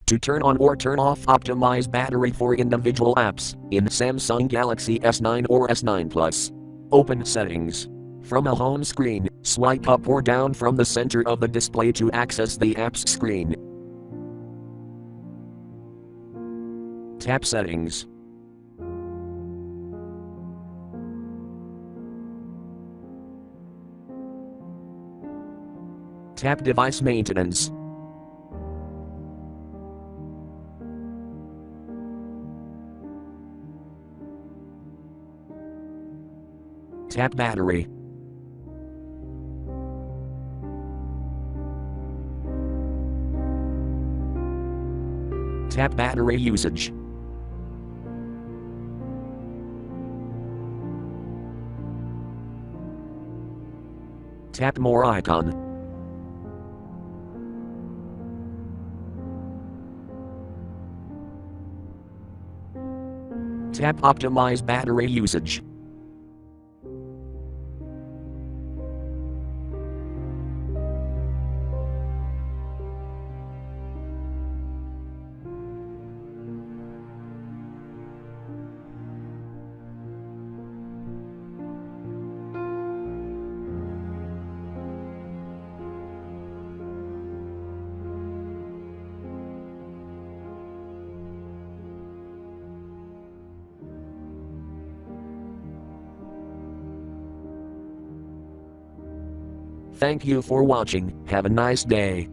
To turn on or turn off optimize battery for individual apps in Samsung Galaxy S9 or S9 Plus. Open Settings. From a home screen, swipe up or down from the center of the display to access the apps screen. Tap Settings. Tap Device Maintenance. Tap Battery. Tap Battery Usage. Tap More icon. Tap Optimize battery usage. Thank you for watching. Have a nice day.